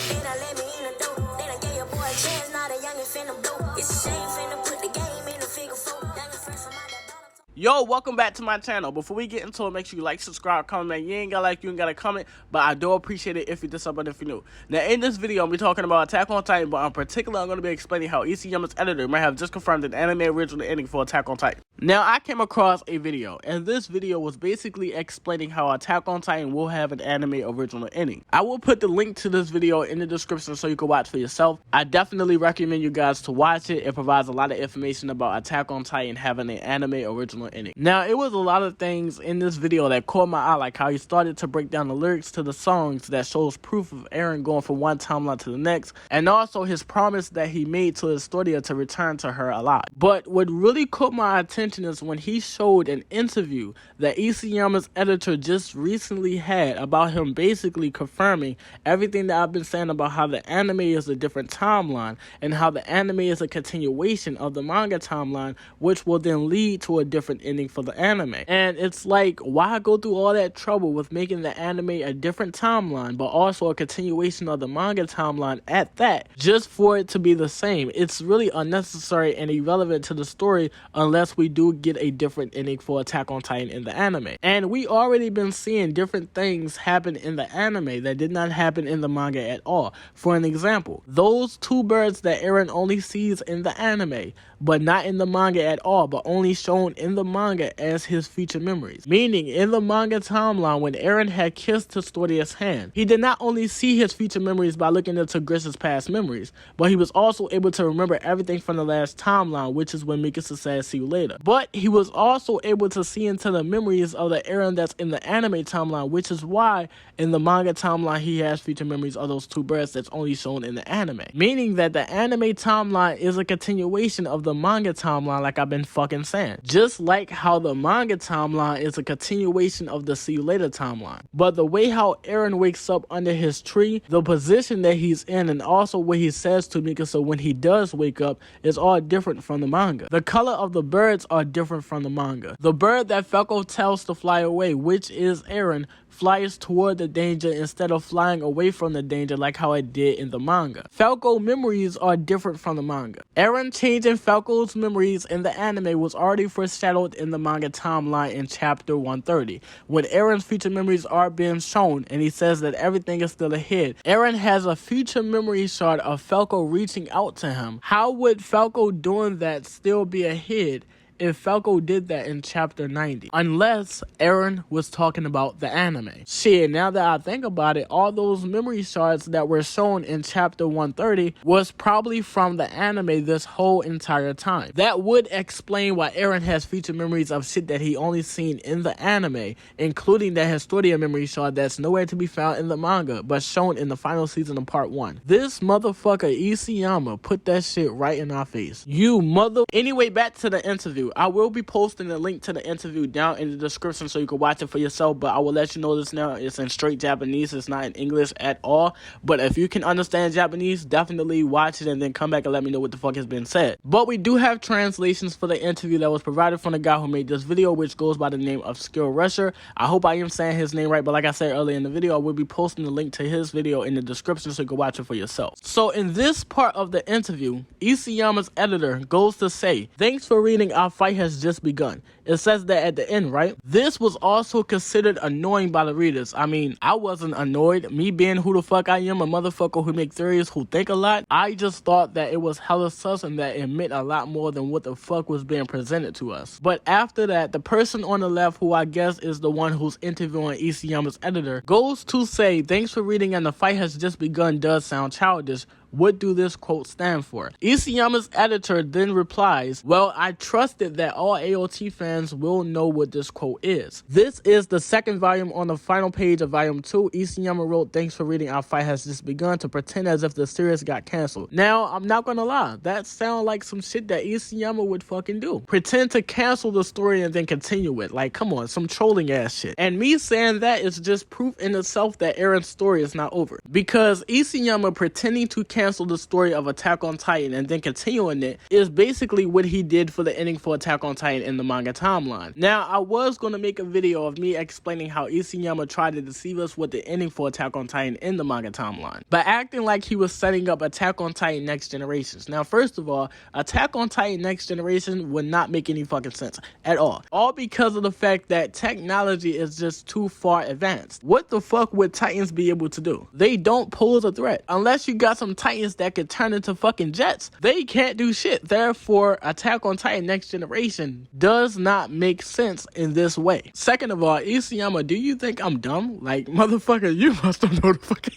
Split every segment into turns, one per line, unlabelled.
They done let me in the door. They done gave your boy a chance, now the youngin' finna blow. It's a shame finna put the game in the figure four. Youngin' fresh from out that bottom.
Yo, welcome back to my channel. Before we get into it, make sure you like, subscribe, comment, man. You ain't gotta like, you ain't gotta comment, but I do appreciate it if you did something if you're new. Now, in this video, I'm gonna be talking about Attack on Titan, but in particular, I'm gonna be explaining how Isayama's editor might have just confirmed an anime original ending for Attack on Titan. Now, I came across a video, and this video was basically explaining how Attack on Titan will have an anime original ending. I will put the link to this video in the description so you can watch for yourself. I definitely recommend you guys to watch it. It provides a lot of information about Attack on Titan having an anime original ending. Now, it was a lot of things in this video that caught my eye, like how he started to break down the lyrics to the songs that shows proof of Eren going from one timeline to the next, and also his promise that he made to Historia to return to her alive. But what really caught my attention is when he showed an interview that Isayama's editor just recently had about him basically confirming everything that I've been saying about how the anime is a different timeline and how the anime is a continuation of the manga timeline, which will then lead to a different ending for the anime. And it's like, why go through all that trouble with making the anime a different timeline but also a continuation of the manga timeline at that, just for it to be the same? It's really unnecessary and irrelevant to the story unless we do get a different ending for Attack on Titan in the anime. And we already been seeing different things happen in the anime that did not happen in the manga at all. For an example, those two birds that Eren only sees in the anime but not in the manga at all, but only shown in the manga as his future memories. Meaning, in the manga timeline, when Eren had kissed Historia's hand, he did not only see his future memories by looking into Grish's past memories, but he was also able to remember everything from the last timeline, which is when Mikasa said, "See you later." But he was also able to see into the memories of the Eren that's in the anime timeline, which is why in the manga timeline he has future memories of those two birds that's only shown in the anime. Meaning that the anime timeline is a continuation of the manga timeline, like I've been fucking saying. Just like how the manga timeline is a continuation of the See You Later timeline. But the way how Eren wakes up under his tree, the position that he's in, and also what he says to Mikasa when he does wake up is all different from the manga. The color of the birds are different from the manga. The bird that Falco tells to fly away, which is Eren, flies toward the danger instead of flying away from the danger like how it did in the manga. Falco memories are different from the manga. Eren changing Falco's memories in the anime was already foreshadowed in the manga timeline in chapter 130, when Eren's future memories are being shown and he says that everything is still ahead. Eren has a future memory shard of Falco reaching out to him. How would Falco doing that still be ahead if Falco did that in chapter 90? Unless Eren was talking about the anime. Shit, now that I think about it, all those memory shards that were shown in chapter 130 was probably from the anime this whole entire time. That would explain why Eren has future memories of shit that he only seen in the anime, including that Historia memory shard that's nowhere to be found in the manga, but shown in the final season of part 1. This motherfucker Isayama put that shit right in our face. You mother... Anyway, back to the interview. I will be posting a link to the interview down in the description so you can watch it for yourself, but I will let you know this now. It's in straight Japanese. It's not in English at all. But if you can understand Japanese, definitely watch it and then come back and let me know what the fuck has been said. But we do have translations for the interview that was provided from the guy who made this video, which goes by the name of Skill Rusher. I hope I am saying his name right, but like I said earlier in the video, I will be posting the link to his video in the description so you can watch it for yourself. So in this part of the interview, Isayama's editor goes to say, "Thanks for reading, our fight has just begun." It says that at the end, right? This was also considered annoying by the readers. I mean, I wasn't annoyed. Me being who the fuck I am, a motherfucker who make theories, who think a lot, I just thought that it was hella sus and that it meant a lot more than what the fuck was being presented to us. But after that, the person on the left, who I guess is the one who's interviewing Isayama's editor, goes to say, "Thanks for reading and the fight has just begun" does sound childish. What do this quote stand for? Isayama's editor then replies, "Well, I trusted that all AOT fans will know what this quote is." This is the second volume. On the final page of volume 2, Isayama wrote, "Thanks for reading, our fight has just begun," to pretend as if the series got canceled. Now, I'm not gonna lie, that sounds like some shit that Isayama would fucking do. Pretend to cancel the story and then continue it. Like, come on, some trolling ass shit. And me saying that is just proof in itself that Eren's story is not over. Because Isayama pretending to cancel the story of Attack on Titan and then continuing it is basically what he did for the ending for Attack on Titan in the manga timeline. timeline. Now, I was going to make a video of me explaining how Isayama tried to deceive us with the ending for Attack on Titan in the manga timeline, by acting like he was setting up Attack on Titan Next Generations. Now, first of all, Attack on Titan Next Generation would not make any fucking sense at all because of the fact that technology is just too far advanced. What the fuck would Titans be able to do? They don't pose a threat. Unless you got some Titans that could turn into fucking jets, they can't do shit. Therefore, Attack on Titan Next Generation does not make sense in this way. Second of all, Isayama, do you think I'm dumb? Like, motherfucker, you must have known the fucking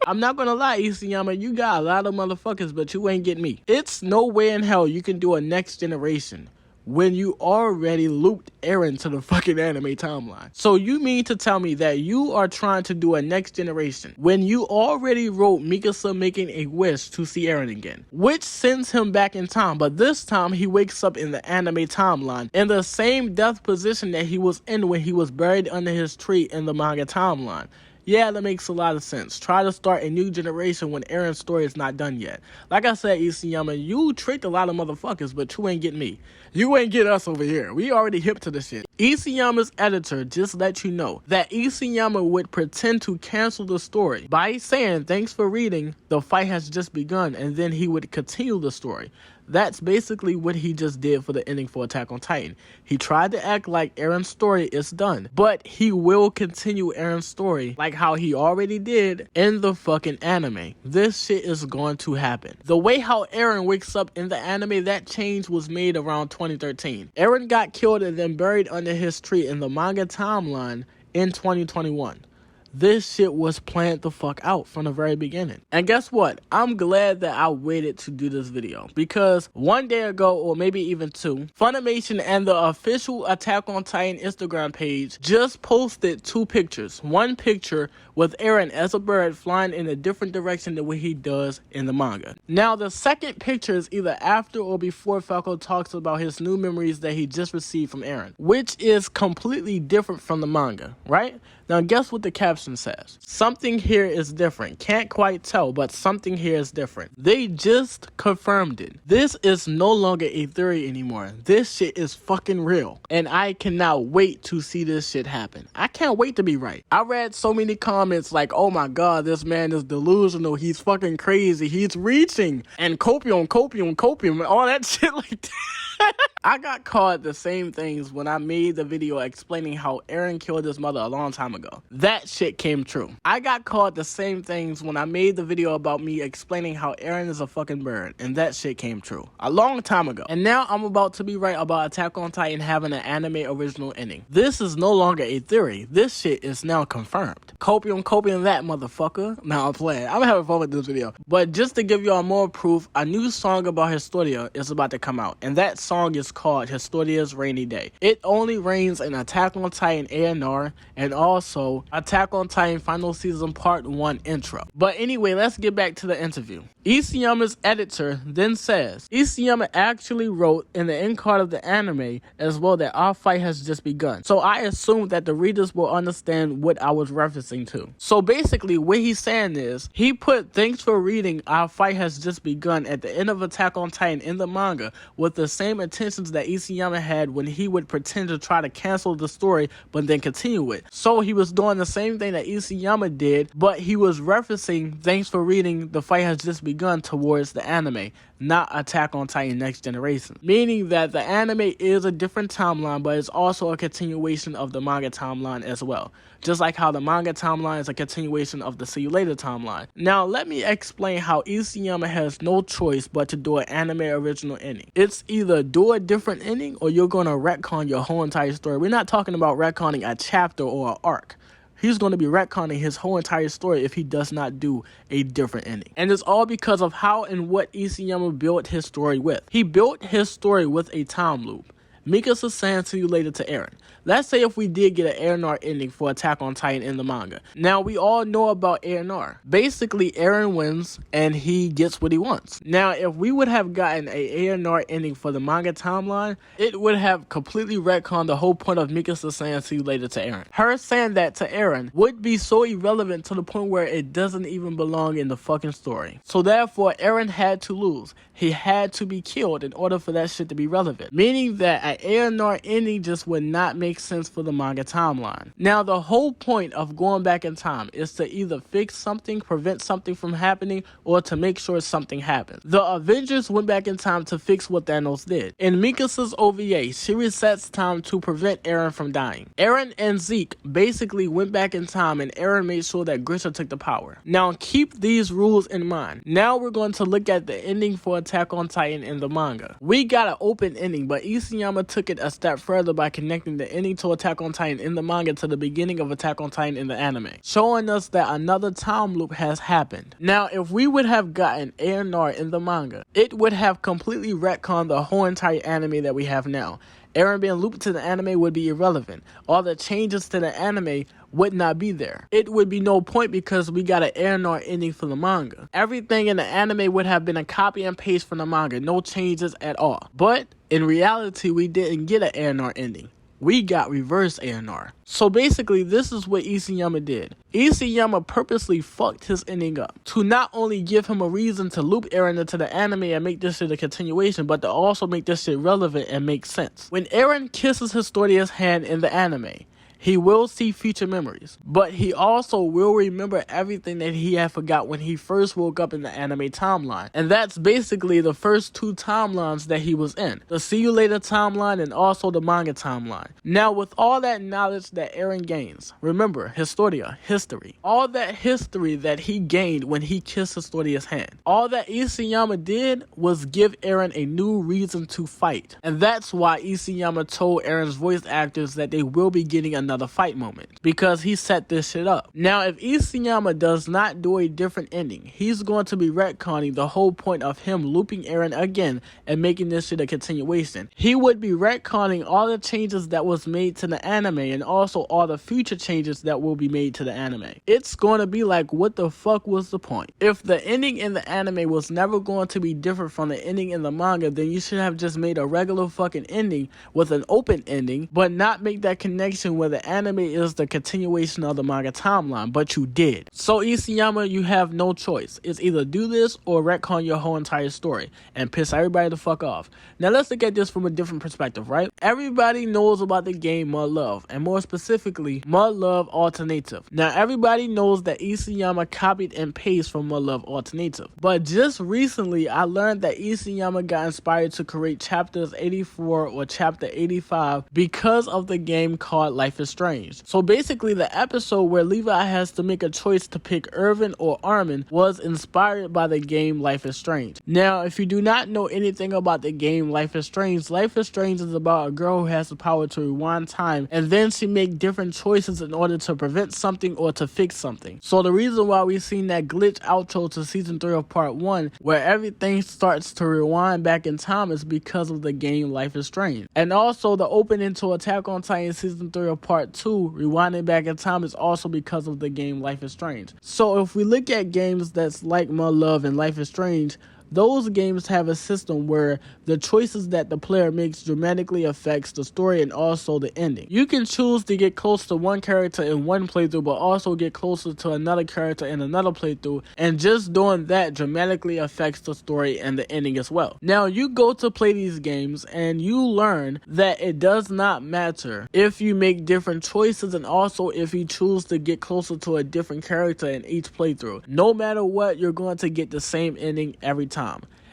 I'm not gonna lie, Isayama, you got a lot of motherfuckers, but you ain't get me. It's no way in hell you can do a Next Generation when you already looped Eren to the fucking anime timeline. So you mean to tell me that you are trying to do a Next Generation when you already wrote Mikasa making a wish to see Eren again, which sends him back in time, but this time he wakes up in the anime timeline in the same death position that he was in when he was buried under his tree in the manga timeline. Yeah, that makes a lot of sense. Try to start a new generation when Eren's story is not done yet. Like I said, Isayama, you tricked a lot of motherfuckers, but you ain't get me. You ain't get us over here. We already hip to this shit. Isayama's editor just let you know that Isayama would pretend to cancel the story by saying, "Thanks for reading, the fight has just begun," and then he would continue the story. That's basically what he just did for the ending for Attack on Titan. He tried to act like Eren's story is done, but he will continue Eren's story like how he already did in the fucking anime. This shit is going to happen. The way how Eren wakes up in the anime, that change was made around 2013. Eren got killed and then buried under his tree in the manga timeline in 2021. This shit was planned the fuck out from the very beginning. And guess what? I'm glad that I waited to do this video, because one day ago, or maybe even two, Funimation and the official Attack on Titan Instagram page just posted two pictures. One picture with Eren as a bird flying in a different direction than what he does in the manga. Now, the second picture is either after or before Falco talks about his new memories that he just received from Eren, which is completely different from the manga, right? Now, guess what the caption says? Something here is different. Can't quite tell, but something here is different. They just confirmed it. This is no longer a theory anymore. This shit is fucking real. And I cannot wait to see this shit happen. I can't wait to be right. I read so many comments like, "Oh my god, this man is delusional. He's fucking crazy. He's reaching." And copium, and all that shit like that. I got called the same things when I made the video explaining how Eren killed his mother a long time ago. That shit came true. I got called the same things when I made the video about me explaining how Eren is a fucking bird, and that shit came true a long time ago. And now I'm about to be right about Attack on Titan having an anime original ending. This is no longer a theory. This shit is now confirmed. Copium that motherfucker. Now I'm playing. I'm having fun with this video. But just to give y'all more proof, a new song about Historia is about to come out, and that song is called Historia's Rainy Day. It only rains in Attack on Titan ANR and also Attack on Titan Final Season Part 1 intro. But anyway, let's get back to the interview. Isayama's editor then says, Isayama actually wrote in the end card of the anime as well that our fight has just begun. So I assume that the readers will understand what I was referencing to. So basically what he's saying is, he put "thanks for reading, our fight has just begun" at the end of Attack on Titan in the manga with the same intentions that Isayama had when he would pretend to try to cancel the story but then continue it. So he was doing the same thing that Isayama did, but he was referencing "thanks for reading, the fight has just begun" towards the anime, not Attack on Titan Next Generation. Meaning that the anime is a different timeline, but it's also a continuation of the manga timeline as well. Just like how the manga timeline is a continuation of the See You Later timeline. Now let me explain how Isayama has no choice but to do an anime original ending. It's either do a different ending or you're gonna retcon your whole entire story. We're not talking about retconning a chapter or an arc. He's going to be retconning his whole entire story if he does not do a different ending. And it's all because of how and what Isayama built his story with. He built his story with a time loop. Mikasa saying "see you later" to Eren. Let's say if we did get an Eren ending for Attack on Titan in the manga. Now we all know about Eren. Basically Eren wins and he gets what he wants. Now if we would have gotten a Eren ending for the manga timeline, it would have completely retconned the whole point of Mikasa saying "see you later" to Eren. Her saying that to Eren would be so irrelevant to the point where it doesn't even belong in the fucking story. So therefore Eren had to lose. He had to be killed in order for that shit to be relevant. Meaning that an Eren ending just would not make sense for the manga timeline. Now, the whole point of going back in time is to either fix something, prevent something from happening, or to make sure something happens. The Avengers went back in time to fix what Thanos did. In Mikasa's OVA, she resets time to prevent Eren from dying. Eren and Zeke basically went back in time and Eren made sure that Grisha took the power. Now, keep these rules in mind. Now we're going to look at the ending for Attack on Titan in the manga. We got an open ending, but Isayama took it a step further by connecting the ending to Attack on Titan in the manga to the beginning of Attack on Titan in the anime, showing us that another time loop has happened. Now, if we would have gotten Eren in the manga, it would have completely retconned the whole entire anime that we have now. Eren being looped to the anime would be irrelevant. All the changes to the anime would not be there. It would be no point because we got an Eren ending for the manga. Everything in the anime would have been a copy and paste from the manga, no changes at all. But in reality, we didn't get an Eren ending. We got reverse Eren. So basically, this is what Isayama did. Isayama purposely fucked his ending up to not only give him a reason to loop Eren into the anime and make this shit a continuation, but to also make this shit relevant and make sense. When Eren kisses Historia's hand in the anime, he will see future memories, but he also will remember everything that he had forgot when he first woke up in the anime timeline. And that's basically the first two timelines that he was in. The See You Later timeline and also the manga timeline. Now, with all that knowledge that Eren gains, remember, Historia, history. All that history that he gained when he kissed Historia's hand. All that Isayama did was give Eren a new reason to fight. And that's why Isayama told Eren's voice actors that they will be getting another fight moment, because he set this shit up. Now, if Isayama does not do a different ending, he's going to be retconning the whole point of him looping Eren again and making this shit a continuation. He would be retconning all the changes that was made to the anime and also all the future changes that will be made to the anime. It's going to be like, what the fuck was the point? If the ending in the anime was never going to be different from the ending in the manga, then you should have just made a regular fucking ending with an open ending, but not make that connection where the anime is the continuation of the manga timeline, but you did. So Isayama, you have no choice. It's either do this or retcon your whole entire story and piss everybody the fuck off. Now let's look at this from a different perspective, right? Everybody knows about the game Mud Love, and more specifically, Mud Love Alternative. Now everybody knows that Isayama copied and pasted from Mud Love Alternative, but just recently I learned that Isayama got inspired to create chapters 84 or chapter 85 because of the game called Life is Strange. So basically, the episode where Levi has to make a choice to pick Irvin or Armin was inspired by the game Life is Strange. Now, if you do not know anything about the game Life is Strange is about a girl who has the power to rewind time, and then she makes different choices in order to prevent something or to fix something. So the reason why we've seen that glitch outro to season 3 of part 1, where everything starts to rewind back in time, is because of the game Life is Strange. And also the opening to Attack on Titan season 3 of part 2, rewinding back in time, is also because of the game Life is Strange. So if we look at games that's like Mud Love and Life is Strange, those games have a system where the choices that the player makes dramatically affects the story and also the ending. You can choose to get close to one character in one playthrough, but also get closer to another character in another playthrough, and just doing that dramatically affects the story and the ending as well. Now, you go to play these games and you learn that it does not matter if you make different choices and also if you choose to get closer to a different character in each playthrough. No matter what, you're going to get the same ending every time.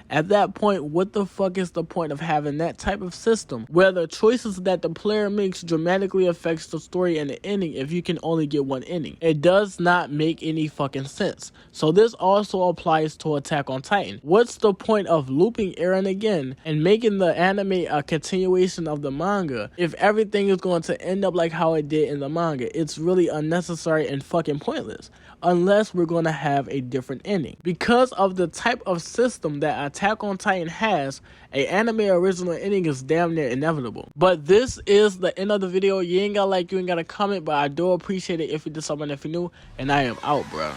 At that point, what the fuck is the point of having that type of system where the choices that the player makes dramatically affects the story and the ending if you can only get one ending? It does not make any fucking sense. So this also applies to Attack on Titan. What's the point of looping Eren again and making the anime a continuation of the manga if everything is going to end up like how it did in the manga? It's really unnecessary and fucking pointless unless we're going to have a different ending. Because of the type of system that Attack on Titan has, an anime original ending is damn near inevitable. But this is the end of the video. You ain't gotta like, you ain't gotta comment, but I do appreciate it if you did something if you're new, and I am out, bro.